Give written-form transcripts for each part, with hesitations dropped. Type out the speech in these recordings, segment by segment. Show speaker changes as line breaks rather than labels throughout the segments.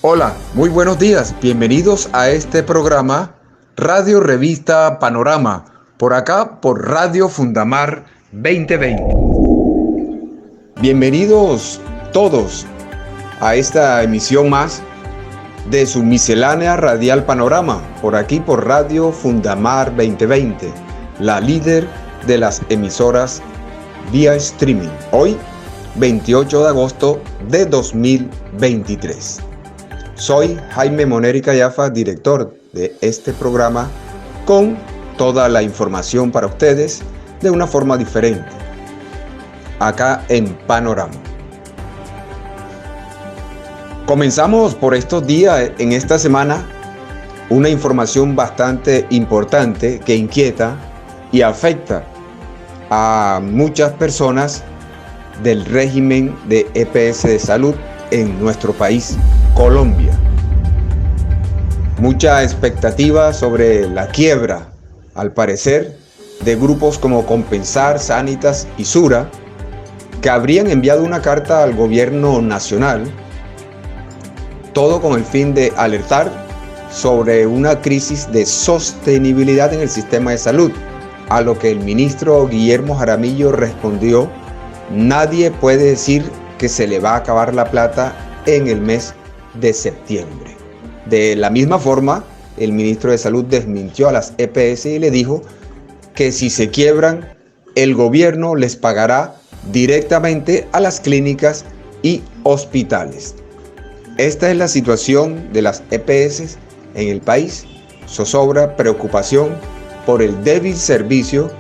Hola, muy buenos días. Bienvenidos a este programa Radio Revista Panorama, por acá por Radio Fundamar 2020. Bienvenidos todos a esta emisión más de su miscelánea radial Panorama, por aquí por Radio Fundamar 2020, la líder de las emisoras vía streaming. Hoy, 28 de agosto de 2023. Soy Jaime Moneri Callafa, director de este programa, con toda la información para ustedes de una forma diferente, acá en Panorama. Comenzamos por estos días, en esta semana, una información bastante importante que inquieta y afecta a muchas personas del régimen de EPS de salud en nuestro país, Colombia. Mucha expectativa sobre la quiebra, al parecer, de grupos como Compensar, Sanitas y Sura, que habrían enviado una carta al gobierno nacional, todo con el fin de alertar sobre una crisis de sostenibilidad en el sistema de salud, a lo que el ministro Guillermo Jaramillo respondió: nadie puede decir que se le va a acabar la plata en el mes de septiembre. De la misma forma, el ministro de Salud desmintió a las EPS y le dijo que si se quiebran, el gobierno les pagará directamente a las clínicas y hospitales. Esta es la situación de las EPS en el país. Zozobra preocupación por el débil servicio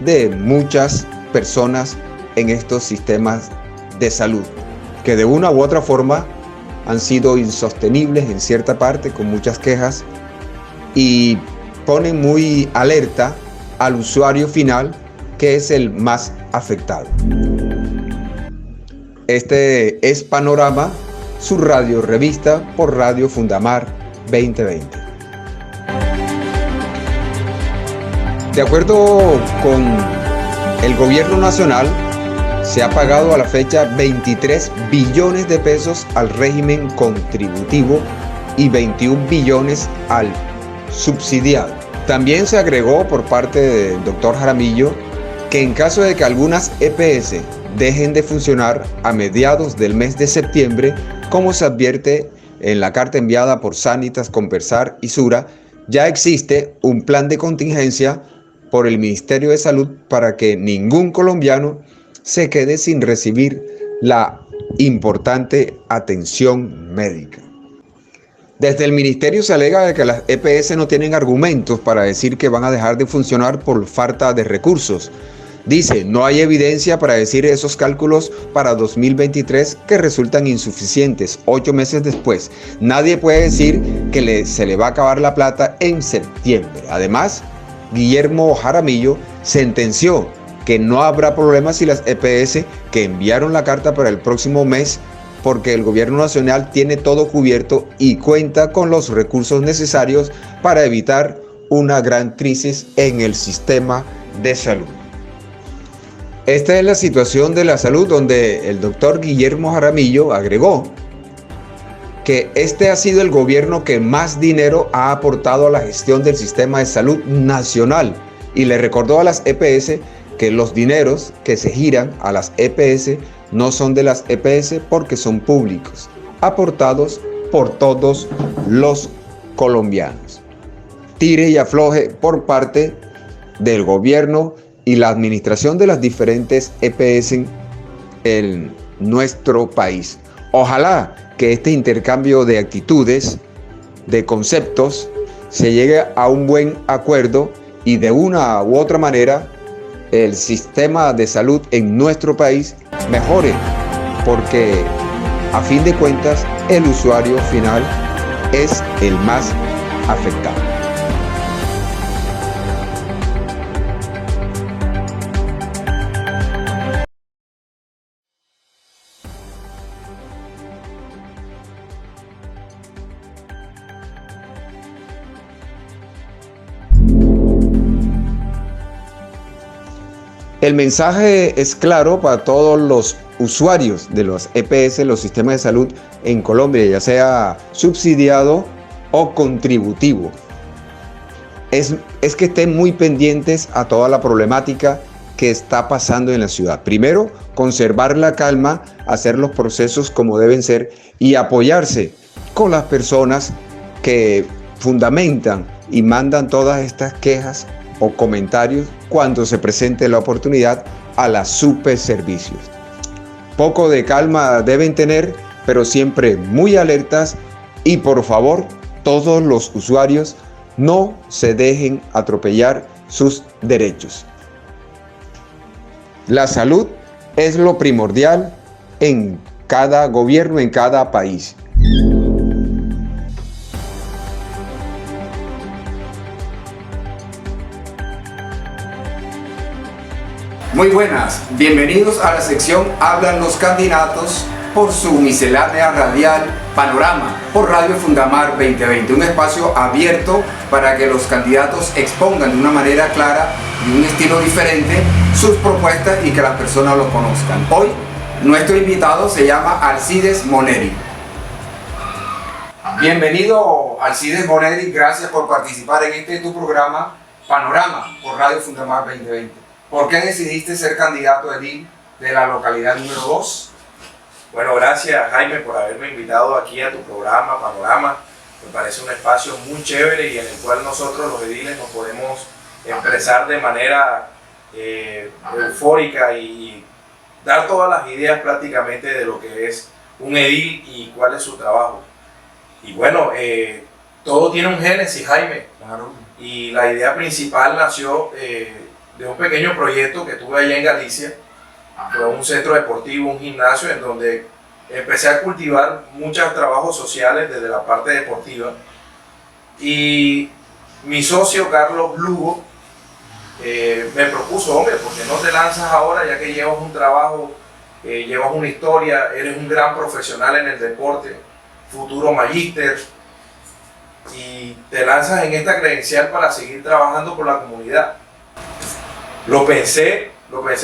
de muchas personas en estos sistemas de salud, que de una u otra forma han sido insostenibles en cierta parte, con muchas quejas, y ponen muy alerta al usuario final, que es el más afectado. Este es Panorama, su radio revista por Radio Fundamar 2020. De acuerdo con el gobierno nacional, se ha pagado a la fecha 23 billones de pesos al régimen contributivo y 21 billones al subsidiado. También se agregó por parte del doctor Jaramillo que en caso de que algunas EPS dejen de funcionar a mediados del mes de septiembre, como se advierte en la carta enviada por Sanitas, Compensar y Sura, ya existe un plan de contingencia por el Ministerio de Salud para que ningún colombiano se quede sin recibir la importante atención médica. Desde el ministerio se alega de que las EPS no tienen argumentos para decir que van a dejar de funcionar por falta de recursos. Dice, no hay evidencia para decir esos cálculos para 2023 que resultan insuficientes 8 meses después. Nadie puede decir que se le va a acabar la plata en septiembre. Además, Guillermo Jaramillo sentenció que no habrá problema si las EPS que enviaron la carta para el próximo mes, porque el gobierno nacional tiene todo cubierto y cuenta con los recursos necesarios para evitar una gran crisis en el sistema de salud. Esta es la situación de la salud, donde el doctor Guillermo Jaramillo agregó que este ha sido el gobierno que más dinero ha aportado a la gestión del sistema de salud nacional, y le recordó a las EPS que los dineros que se giran a las EPS no son de las EPS porque son públicos, aportados por todos los colombianos. Tire y afloje por parte del gobierno y la administración de las diferentes EPS en nuestro país. Ojalá que este intercambio de actitudes, de conceptos, se llegue a un buen acuerdo y de una u otra manera el sistema de salud en nuestro país mejore, porque a fin de cuentas el usuario final es el más afectado. El mensaje es claro para todos los usuarios de los EPS, los sistemas de salud en Colombia, ya sea subsidiado o contributivo. Es que estén muy pendientes a toda la problemática que está pasando en la ciudad. Primero, conservar la calma, hacer los procesos como deben ser y apoyarse con las personas que fundamentan y mandan todas estas quejas o comentarios cuando se presente la oportunidad a las Superservicios. Poco de calma deben tener, pero siempre muy alertas, y por favor, todos los usuarios no se dejen atropellar sus derechos. La salud es lo primordial en cada gobierno, en cada país. Muy buenas, bienvenidos a la sección Hablan los Candidatos por su miscelánea radial Panorama por Radio Fundamar 2020, un espacio abierto para que los candidatos expongan de una manera clara y un estilo diferente sus propuestas y que las personas lo conozcan. Hoy nuestro invitado se llama Alcides Moneri. Bienvenido Alcides Moneri, gracias por participar en este tu programa Panorama por Radio Fundamar 2020. ¿Por qué decidiste ser candidato a edil de la localidad número 2?
Bueno, gracias Jaime por haberme invitado aquí a tu programa Panorama. Me parece un espacio muy chévere y en el cual nosotros los ediles nos podemos expresar de manera eufórica y dar todas las ideas prácticamente de lo que es un edil y cuál es su trabajo. Y bueno, todo tiene un génesis, Jaime.
Claro.
Y la idea principal nació de un pequeño proyecto que tuve allá en Galicia. Fue un centro deportivo, un gimnasio en donde empecé a cultivar muchos trabajos sociales desde la parte deportiva. Y mi socio Carlos Lugo me propuso, hombre, ¿por qué no te lanzas ahora ya que llevas un trabajo, llevas una historia, eres un gran profesional en el deporte, futuro magíster, y te lanzas en esta credencial para seguir trabajando por la comunidad? Lo pensé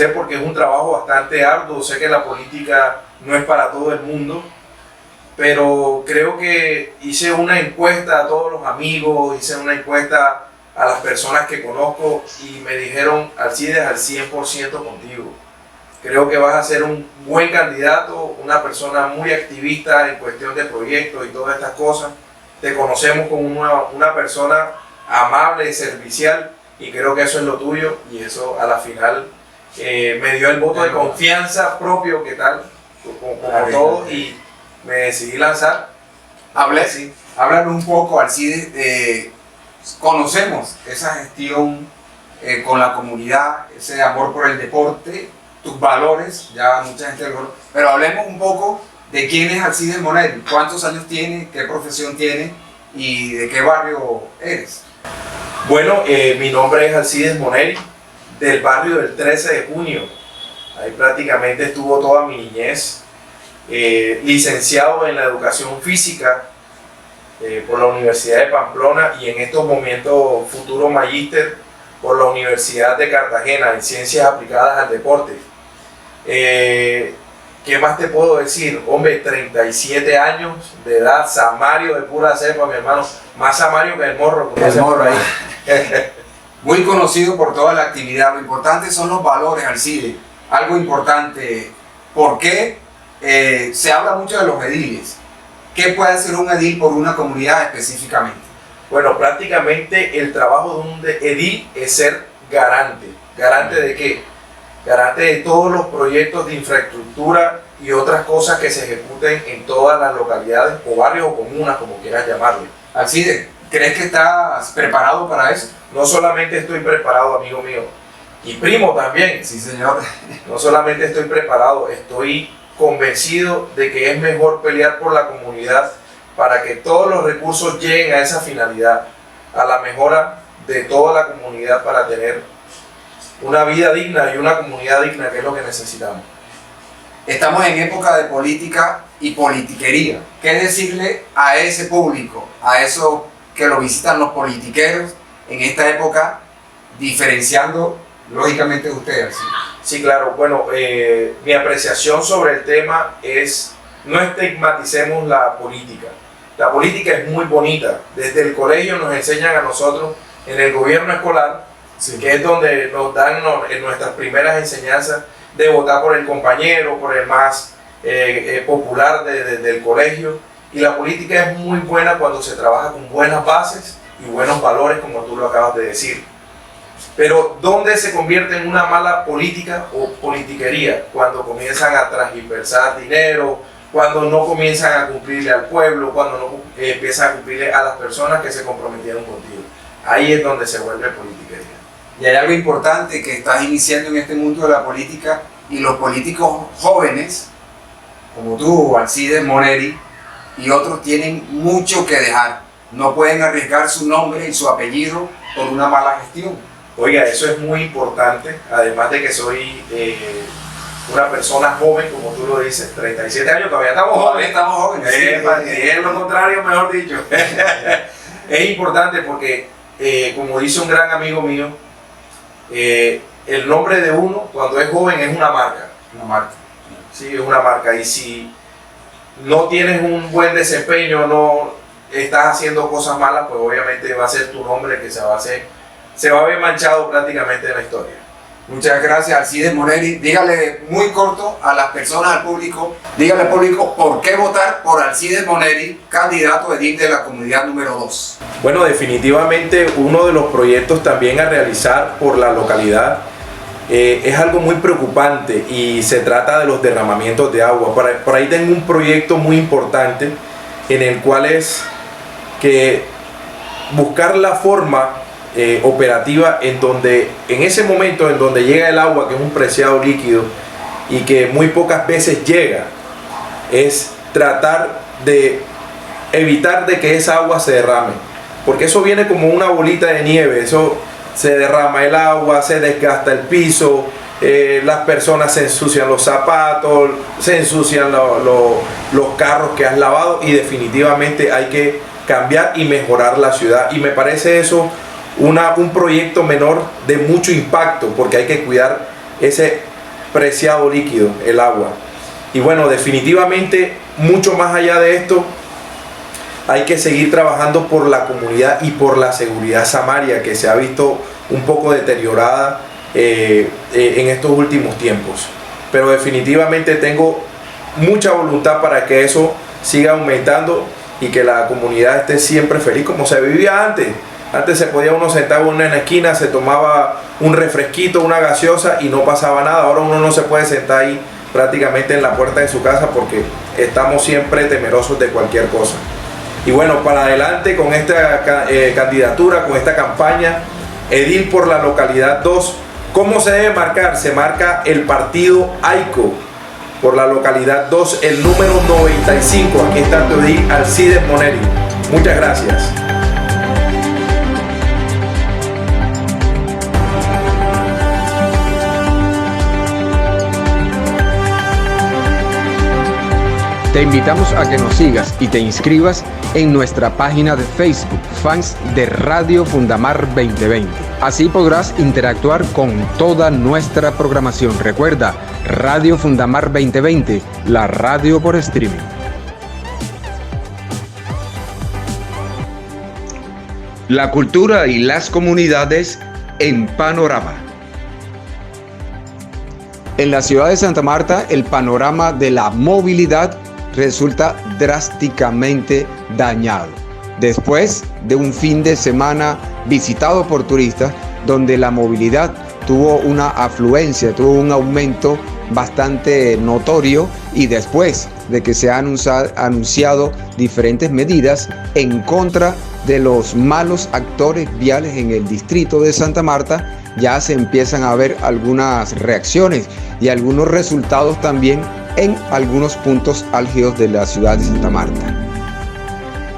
porque es un trabajo bastante arduo. Sé que la política no es para todo el mundo, pero creo que hice una encuesta a todos los amigos, hice una encuesta a las personas que conozco y me dijeron: Alcides, al 100% contigo. Creo que vas a ser un buen candidato, una persona muy activista en cuestión de proyectos y todas estas cosas. Te conocemos como una persona amable, servicial, y creo que eso es lo tuyo, y eso a la final me dio el voto de confianza propio, que tal, como todo, y me decidí lanzar.
Háblanos un poco, Alcides. Conocemos esa gestión con la comunidad, ese amor por el deporte, tus valores, ya mucha gente lo conoce, pero hablemos un poco de quién es Alcides Moneri, cuántos años tiene, qué profesión tiene y de qué barrio eres.
Bueno, mi nombre es Alcides Moneri, del barrio del 13 de junio. Ahí prácticamente estuvo toda mi niñez. Licenciado en la educación física por la Universidad de Pamplona y en estos momentos futuro magíster por la Universidad de Cartagena en Ciencias Aplicadas al Deporte. ¿Qué más te puedo decir? Hombre, 37 años de edad, samario de pura cepa, mi hermano. Más samario que el morro.
El morro ahí. Muy conocido por toda la actividad. Lo importante son los valores, Alcides. Algo importante. ¿Por qué? Se habla mucho de los ediles. ¿Qué puede hacer un edil por una comunidad específicamente?
Bueno, prácticamente el trabajo de un edil es ser garante. ¿Garante de qué? Garante de todos los proyectos de infraestructura y otras cosas que se ejecuten en todas las localidades o barrios o comunas, como quieras llamarle.
Alcides,
¿Crees que estás preparado para eso?
No solamente estoy preparado, amigo mío, y primo también.
Sí, señor.
No solamente estoy preparado, estoy convencido de que es mejor pelear por la comunidad para que todos los recursos lleguen a esa finalidad, a la mejora de toda la comunidad para tener una vida digna y una comunidad digna, que es lo que necesitamos.
Estamos en época de política y politiquería. ¿Qué decirle a ese público, a esos que lo visitan los politiqueros en esta época, diferenciando lógicamente de ustedes?
Sí, claro. Bueno, mi apreciación sobre el tema es: no estigmaticemos la política. La política es muy bonita. Desde el colegio nos enseñan a nosotros, en el gobierno escolar, sí, que es donde nos dan en nuestras primeras enseñanzas, de votar por el compañero, por el más popular del colegio. Y la política es muy buena cuando se trabaja con buenas bases y buenos valores, como tú lo acabas de decir. Pero ¿dónde se convierte en una mala política o politiquería? Cuando comienzan a transversar dinero, cuando no comienzan a cumplirle al pueblo, cuando no empiezan a cumplirle a las personas que se comprometieron contigo. Ahí es donde se vuelve politiquería.
Y hay algo importante que estás iniciando en este mundo de la política, y los políticos jóvenes, como tú, Alcides Moneri, y otros, tienen mucho que dejar. No pueden arriesgar su nombre y su apellido por una mala gestión.
Oiga, eso es muy importante, además de que soy una persona joven, como tú lo dices, 37 años, todavía estamos jóvenes.
Estamos jóvenes, sí.
Para que es lo contrario, mejor dicho. Es importante porque, como dice un gran amigo mío, el nombre de uno cuando es joven es una marca.
Una marca.
Sí, es una marca. Y si no tienes un buen desempeño, no estás haciendo cosas malas, pues obviamente va a ser tu nombre que se va a ver manchado prácticamente en la historia.
Muchas gracias, Alcides Moneri. Dígale muy corto a las personas, al público, dígale al público por qué votar por Alcides Moneri, candidato edil de la comunidad número 2.
Bueno, definitivamente uno de los proyectos también a realizar por la localidad es algo muy preocupante, y se trata de los derramamientos de agua. Por ahí tengo un proyecto muy importante en el cual es que buscar la forma operativa en donde, en ese momento en donde llega el agua, que es un preciado líquido y que muy pocas veces llega, es tratar de evitar de que esa agua se derrame, porque eso viene como una bolita de nieve. Eso se derrama el agua, se desgasta el piso, las personas se ensucian los zapatos, se ensucian los carros que has lavado, y definitivamente hay que cambiar y mejorar la ciudad. Y me parece eso un proyecto menor de mucho impacto, porque hay que cuidar ese preciado líquido, el agua. Y bueno, definitivamente mucho más allá de esto, hay que seguir trabajando por la comunidad y por la seguridad samaria, que se ha visto un poco deteriorada en estos últimos tiempos. Pero definitivamente tengo mucha voluntad para que eso siga aumentando y que la comunidad esté siempre feliz, como se vivía antes. Antes se podía uno sentar en una esquina, se tomaba un refresquito, una gaseosa, y no pasaba nada. Ahora uno no se puede sentar ahí prácticamente en la puerta de su casa, porque estamos siempre temerosos de cualquier cosa. Y bueno, para adelante con esta candidatura, con esta campaña, edil por la localidad 2. ¿Cómo se debe marcar? Se marca el partido AICO por la localidad 2, el número 95. Aquí está tu edil, Alcides Moneri. Muchas gracias.
Te invitamos a que nos sigas y te inscribas en nuestra página de Facebook, fans de Radio Fundamar 2020. Así podrás interactuar con toda nuestra programación. Recuerda, Radio Fundamar 2020, la radio por streaming. La cultura y las comunidades en panorama. En la ciudad de Santa Marta, el panorama de la movilidad resulta drásticamente dañado después de un fin de semana visitado por turistas, donde la movilidad tuvo una afluencia, tuvo un aumento bastante notorio, y después de que se han anunciado diferentes medidas en contra de los malos actores viales en el distrito de Santa Marta, ya se empiezan a ver algunas reacciones y algunos resultados también en algunos puntos álgidos de la ciudad de Santa Marta.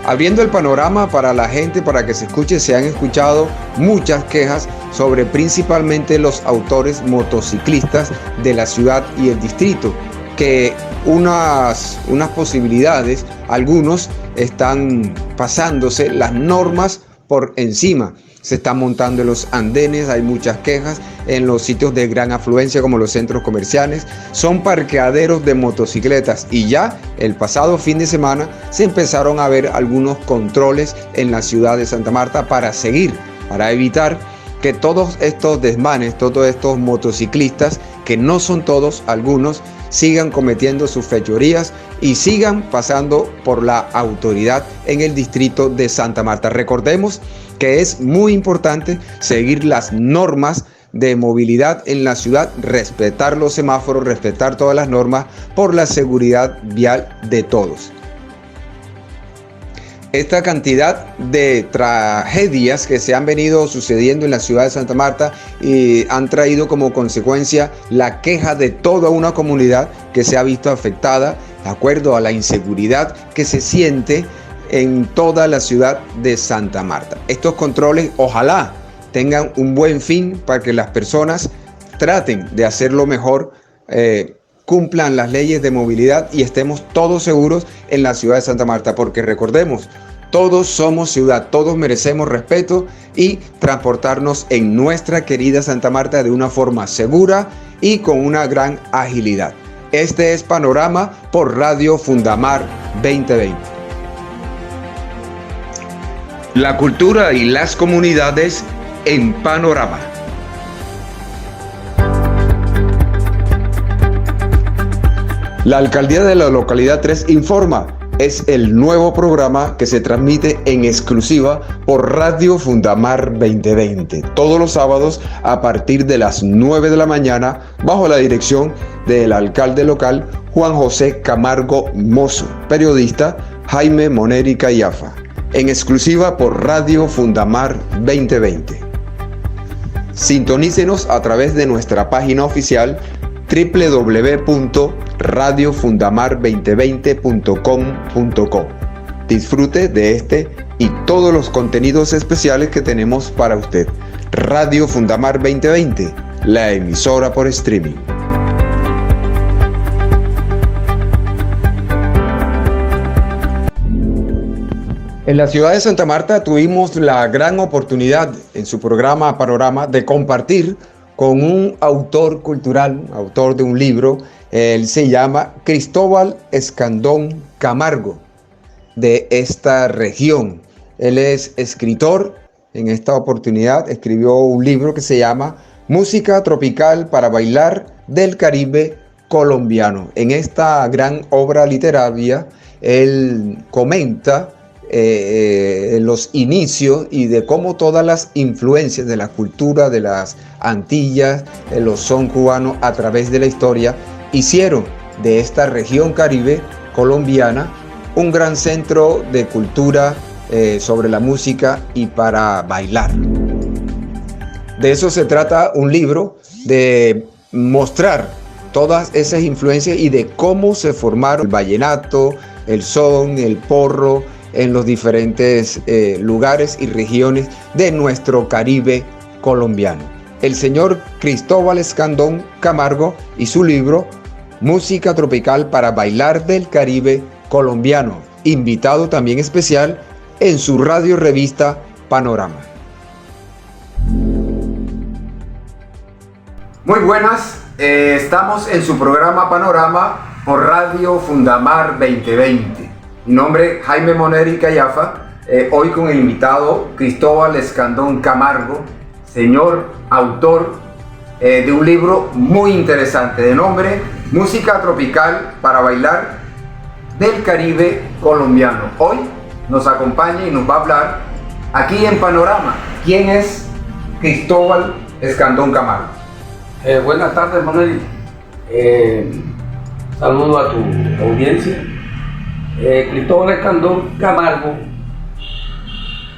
Abriendo el panorama para la gente, para que se escuche, se han escuchado muchas quejas sobre principalmente los autores motociclistas de la ciudad y el distrito, que unas posibilidades, algunos están pasándose las normas por encima. Se están montando en los andenes, hay muchas quejas en los sitios de gran afluencia como los centros comerciales. Son parqueaderos de motocicletas y ya el pasado fin de semana se empezaron a ver algunos controles en la ciudad de Santa Marta para evitar que todos estos desmanes, todos estos motociclistas, que no son todos, algunos, sigan cometiendo sus fechorías y sigan pasando por la autoridad en el distrito de Santa Marta. Recordemos que es muy importante seguir las normas de movilidad en la ciudad, respetar los semáforos, respetar todas las normas por la seguridad vial de todos. Esta cantidad de tragedias que se han venido sucediendo en la ciudad de Santa Marta y han traído como consecuencia la queja de toda una comunidad que se ha visto afectada de acuerdo a la inseguridad que se siente en toda la ciudad de Santa Marta. Estos controles ojalá tengan un buen fin para que las personas traten de hacerlo mejor, cumplan las leyes de movilidad y estemos todos seguros en la ciudad de Santa Marta, porque recordemos, todos somos ciudad, todos merecemos respeto y transportarnos en nuestra querida Santa Marta de una forma segura y con una gran agilidad. Este es Panorama por Radio Fundamar 2020. La cultura y las comunidades en Panorama. La alcaldía de la localidad 3 informa. Es el nuevo programa que se transmite en exclusiva por Radio Fundamar 2020, todos los sábados a partir de las 9 de la mañana, bajo la dirección del alcalde local Juan José Camargo Mozo, periodista Jaime Moneri Cayafa, en exclusiva por Radio Fundamar 2020. Sintonícenos a través de nuestra página oficial www.radiofundamar2020.com.co. Disfrute de este y todos los contenidos especiales que tenemos para usted. Radio Fundamar 2020, la emisora por streaming. En la ciudad de Santa Marta tuvimos la gran oportunidad en su programa Panorama de compartir con un autor cultural, autor de un libro. Él se llama Cristóbal Escandón Camargo, de esta región. Él es escritor. En esta oportunidad escribió un libro que se llama Música tropical para bailar del Caribe colombiano. En esta gran obra literaria, él comenta los inicios y de cómo todas las influencias de la cultura de las Antillas, los son cubanos a través de la historia, hicieron de esta región caribe colombiana un gran centro de cultura sobre la música y para bailar. De eso se trata un libro, de mostrar todas esas influencias y de cómo se formaron el vallenato, el son, el porro, en los diferentes lugares y regiones de nuestro Caribe colombiano. El señor Cristóbal Escandón Camargo y su libro Música tropical para bailar del Caribe colombiano, invitado también especial en su radio revista Panorama. Muy buenas, estamos en su programa Panorama por Radio Fundamar 2020. Mi nombre es Jaime Moneri Cayafa, hoy con el invitado Cristóbal Escandón Camargo, señor autor de un libro muy interesante de nombre Música tropical para bailar del Caribe colombiano. Hoy nos acompaña y nos va a hablar aquí en Panorama. ¿Quién es Cristóbal Escandón Camargo?
Buenas tardes, Moneri. Saludo a tu audiencia. Cristóbal Escandón Camargo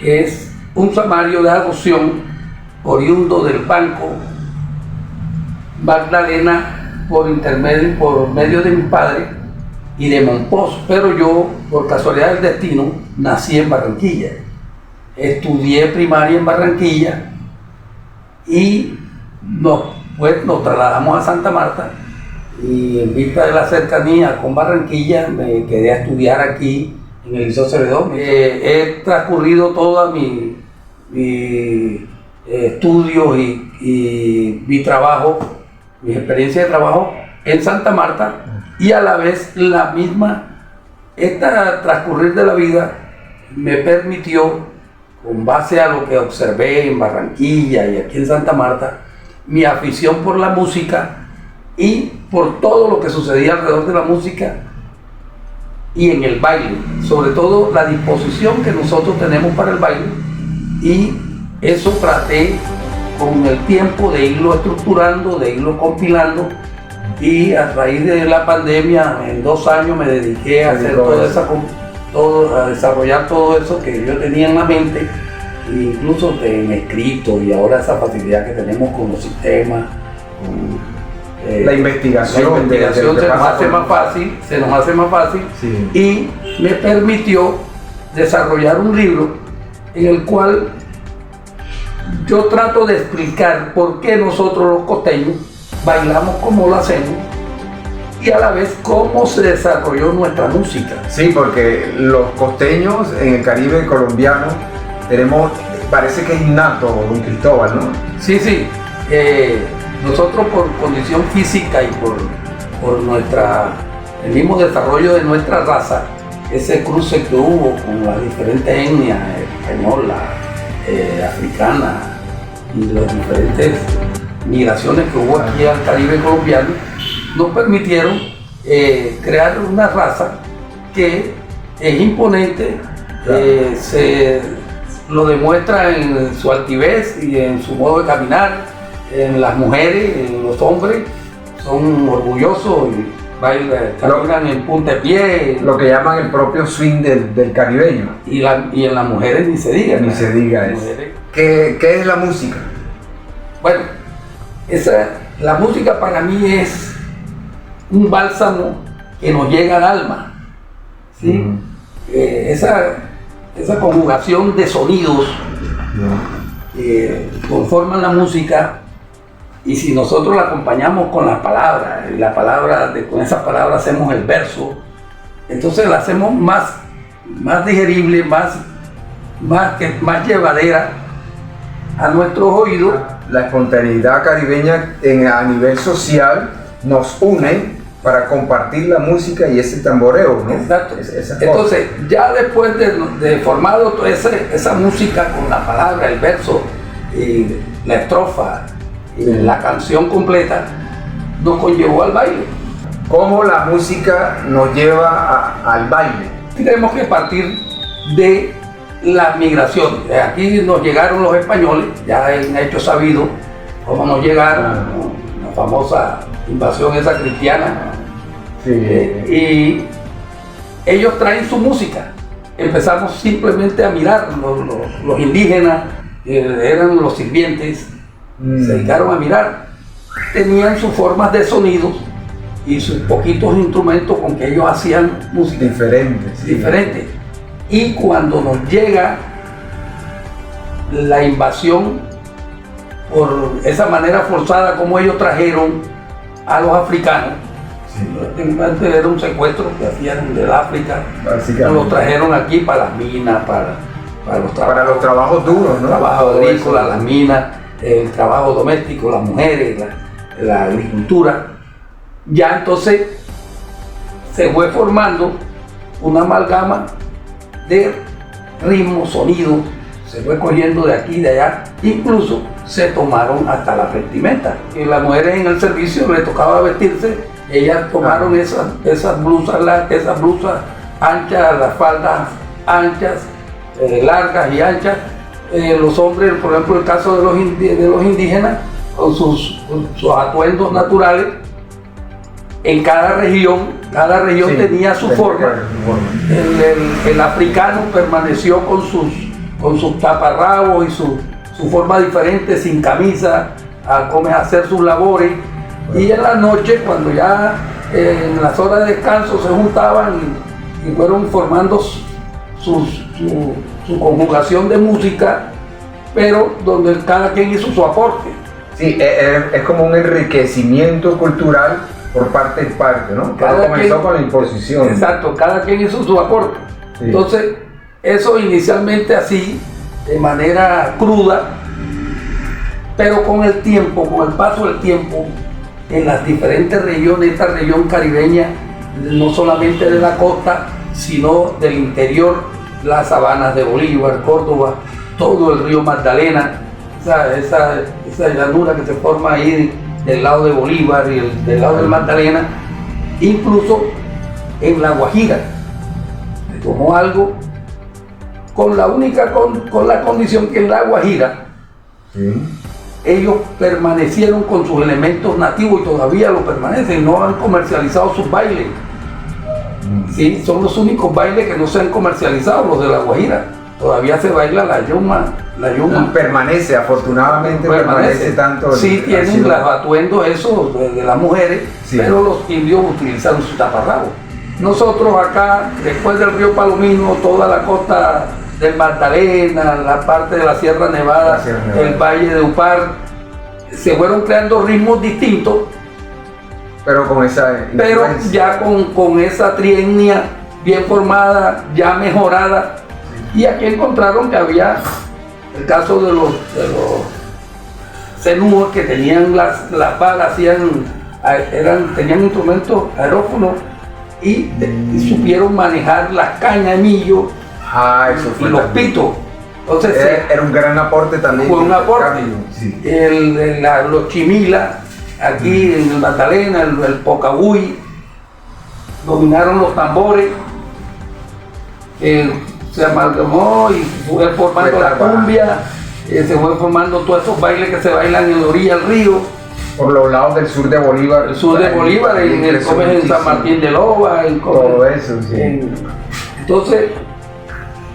es un samario de adopción oriundo del Banco Magdalena por medio de mi padre y de Monpós, pero yo, por casualidad del destino, nací en Barranquilla. Estudié primaria en Barranquilla y nos trasladamos a Santa Marta, y en vista de la cercanía con Barranquilla me quedé a estudiar aquí en el Liceo Celedón. He transcurrido toda mi estudio y mi trabajo, mi experiencia de trabajo en Santa Marta, y a la vez este transcurrir de la vida me permitió, con base a lo que observé en Barranquilla y aquí en Santa Marta, mi afición por la música y por todo lo que sucedía alrededor de la música y en el baile, sobre todo la disposición que nosotros tenemos para el baile, y eso traté con el tiempo de irlo estructurando, de irlo compilando, y a raíz de la pandemia en 2 años me dediqué a hacer a desarrollar todo eso que yo tenía en la mente, incluso en escrito, y ahora esa facilidad que tenemos con los sistemas,
la investigación
se nos hace más fácil,
sí.
Y me permitió desarrollar un libro en el cual yo trato de explicar por qué nosotros los costeños bailamos como lo hacemos y a la vez cómo se desarrolló nuestra música.
Sí, porque los costeños en el Caribe colombiano tenemos, parece que es innato, don Cristóbal, ¿no?
Sí. Nosotros, por condición física y por el mismo desarrollo de nuestra raza, ese cruce que hubo con las diferentes etnias, española, africana, y las diferentes migraciones que hubo aquí al Caribe colombiano, nos permitieron crear una raza que es imponente, se lo demuestra en su altivez y en su modo de caminar, en las mujeres, en los hombres, son orgullosos y caminan en punta de pie.
Lo que llaman el propio swing del caribeño.
Y en las mujeres ni se diga.
Se diga eso. ¿Qué es la música?
Bueno, la música para mí es un bálsamo que nos llega al alma, ¿sí? Esa conjugación de sonidos que conforman la música, y si nosotros la acompañamos con las palabras, y con esas palabras hacemos el verso, entonces la hacemos más digerible, más llevadera a nuestros oídos.
La espontaneidad caribeña a nivel social nos une para compartir la música y ese tamboreo, ¿no?
Exacto. Entonces, ya después de formado toda esa música con la palabra, el verso, y la estrofa, y la canción completa, nos conllevó al baile.
¿Cómo la música nos lleva al baile?
Tenemos que partir de la migración. Aquí nos llegaron los españoles, ya en hecho sabido cómo nos llegaron, la famosa invasión esa cristiana.
Sí.
Y ellos traen su música. Empezamos simplemente a mirar los indígenas, eran los sirvientes, se dedicaron a mirar. Tenían sus formas de sonidos y sus poquitos instrumentos con que ellos hacían música. Diferentes. Y cuando nos llega la invasión, por esa manera forzada como ellos trajeron a los africanos, era un secuestro que hacían del África, los trajeron aquí para las minas, para
los trabajos duros, ¿no?
El trabajo agrícola, las minas, el trabajo doméstico, las mujeres, la agricultura. Ya entonces se fue formando una amalgama de ritmo, sonido, se fue cogiendo de aquí y de allá, incluso se tomaron hasta la vestimenta. Y las mujeres en el servicio les tocaba vestirse, ellas tomaron esas blusas anchas, las faldas anchas, largas y anchas. Los hombres, por ejemplo, el caso de los indígenas, con sus atuendos naturales. En cada región tenía su forma. El africano permaneció con con sus taparrabos y su forma diferente, sin camisa, a hacer sus labores. Y en la noche, cuando ya en las horas de descanso se juntaban y fueron formando su conjugación de música, pero donde cada quien hizo su aporte.
Sí, es como un enriquecimiento cultural por parte y parte, ¿no? Cada comenzó con la imposición.
Exacto, cada quien hizo su aporte. Sí. Entonces, eso inicialmente así, de manera cruda, pero con el tiempo, con el paso del tiempo, en las diferentes regiones, esta región caribeña, no solamente de la costa, sino del interior, las sabanas de Bolívar, Córdoba, todo el río Magdalena, esa llanura que se forma ahí del lado de Bolívar y del lado del Magdalena, incluso en La Guajira, se tomó algo con la condición que en La Guajira ellos permanecieron con sus elementos nativos y todavía lo permanecen, no han comercializado sus bailes. Sí, son los únicos bailes que no se han comercializado, los de La Guajira. Todavía se baila la yuma.
Permanece, afortunadamente permanece tanto.
Sí, tienen los atuendos esos de las mujeres, sí, pero los indios utilizan su taparrabo. Nosotros acá, después del río Palomino, toda la costa del Magdalena, la parte de la Sierra Nevada, el Valle de Upar, se fueron creando ritmos distintos,
pero con esa
ya con esa trietnia bien formada, ya mejorada. Y aquí encontraron que había el caso de los cenúos que tenían las balas, tenían instrumentos aerófonos y supieron manejar las cañas de millo y los pitos. Entonces
era un gran aporte también.
Fue un aporte. Sí. Los chimilas, aquí en el Magdalena, el Pocahuy, dominaron los tambores. Se amalgamó y fue formando la cumbia, se fue formando todos esos bailes que se bailan en la orilla del río.
Por los lados del sur de Bolívar.
El sur de Bolívar, en San Martín de Loba,
todo eso, sí.
Entonces,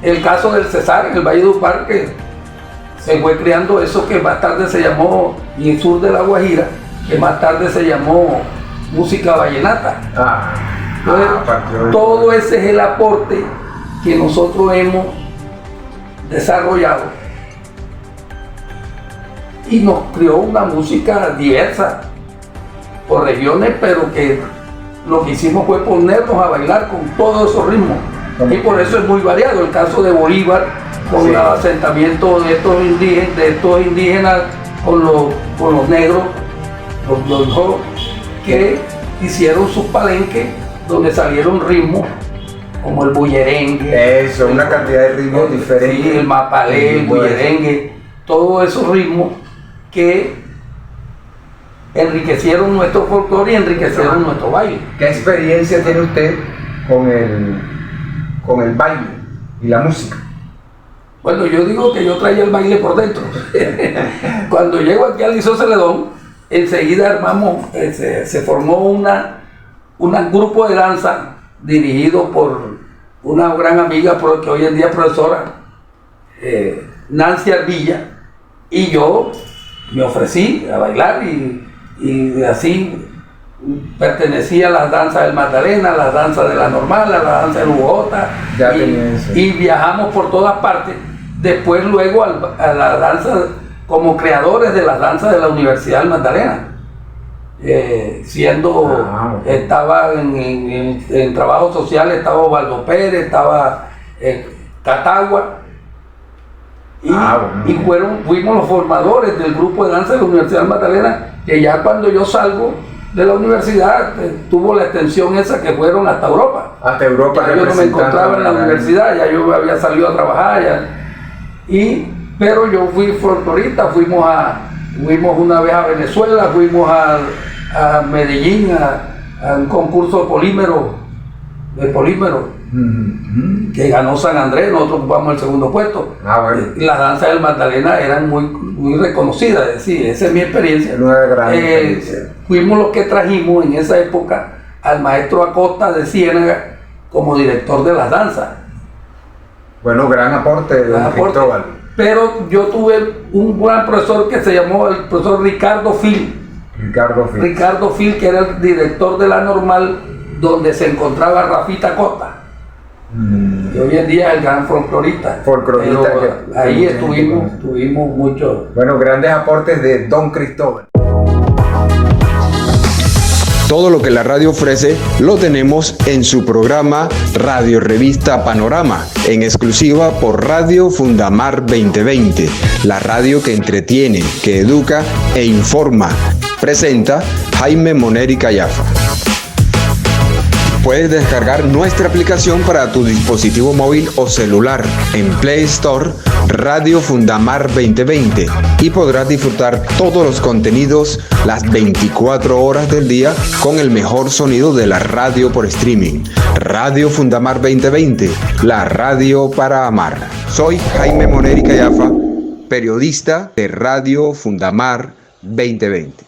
el caso del Cesar, en el Valle de Upar, que se fue creando eso que más tarde se llamó, y el sur de La Guajira, que más tarde se llamó música vallenata. Entonces, todo ese es el aporte que nosotros hemos desarrollado y nos creó una música diversa por regiones, pero que lo que hicimos fue ponernos a bailar con todos esos ritmos y por eso es muy variado. El caso de Bolívar, con el asentamiento de estos indígenas con los negros, los que hicieron sus palenques donde salieron ritmos como el bullerengue.
Eso, una cantidad de ritmos diferentes.
Sí, el mapalé, el bullerengue, todos esos ritmos que enriquecieron nuestro folclore y enriquecieron nuestro baile.
¿Qué experiencia tiene usted con el baile y la música?
Bueno, yo digo que yo traía el baile por dentro. Cuando llego aquí al Liceo Celedón, enseguida armamos, se formó un grupo de danza dirigido por una gran amiga que hoy en día es profesora, Nancy Arvilla, y yo me ofrecí a bailar y así pertenecía a las danzas del Magdalena, a las danzas de la Normal, a la danza de Bogotá, y viajamos por todas partes. Después luego a la danza, como creadores de las danzas de la Universidad del Magdalena. Estaba en trabajo social, estaba Osvaldo Pérez, estaba Catagua, y fuimos los formadores del grupo de danza de la Universidad de Magdalena, que ya cuando yo salgo de la universidad tuvo la extensión esa que fueron hasta Europa.
Hasta Europa.
Ya yo no me encontraba en la universidad, ya yo había salido a trabajar, pero yo fui folclorista, fuimos una vez a Venezuela, fuimos a Medellín a un concurso de polímero, que ganó San Andrés, nosotros ocupamos el segundo puesto. Las danzas del Magdalena eran muy reconocidas, es decir, esa es mi experiencia. Fuimos los que trajimos en esa época al maestro Acosta de Ciénaga como director de las danzas.
Bueno, gran aporte, don
Gran aporte.
Cristóbal.
Pero yo tuve un gran profesor que se llamó el profesor Ricardo Fil. Ricardo Fil, que era el director de la Normal, donde se encontraba Rafita Costa. Que hoy en día es el gran folclorista. Pero ahí estuvimos mucho.
Bueno, grandes aportes de don Cristóbal. Todo lo que la radio ofrece lo tenemos en su programa Radio Revista Panorama, en exclusiva por Radio Fundamar 2020, la radio que entretiene, que educa e informa. Presenta Jaime Moneri Callafa. Puedes descargar nuestra aplicación para tu dispositivo móvil o celular en Play Store Radio Fundamar 2020 y podrás disfrutar todos los contenidos las 24 horas del día con el mejor sonido de la radio por streaming. Radio Fundamar 2020, la radio para amar. Soy Jaime Moneri Callafa, periodista de Radio Fundamar 2020.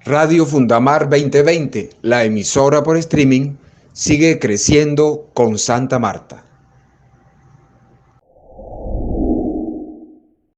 Radio Fundamar 2020, la emisora por streaming, sigue creciendo con Santa Marta.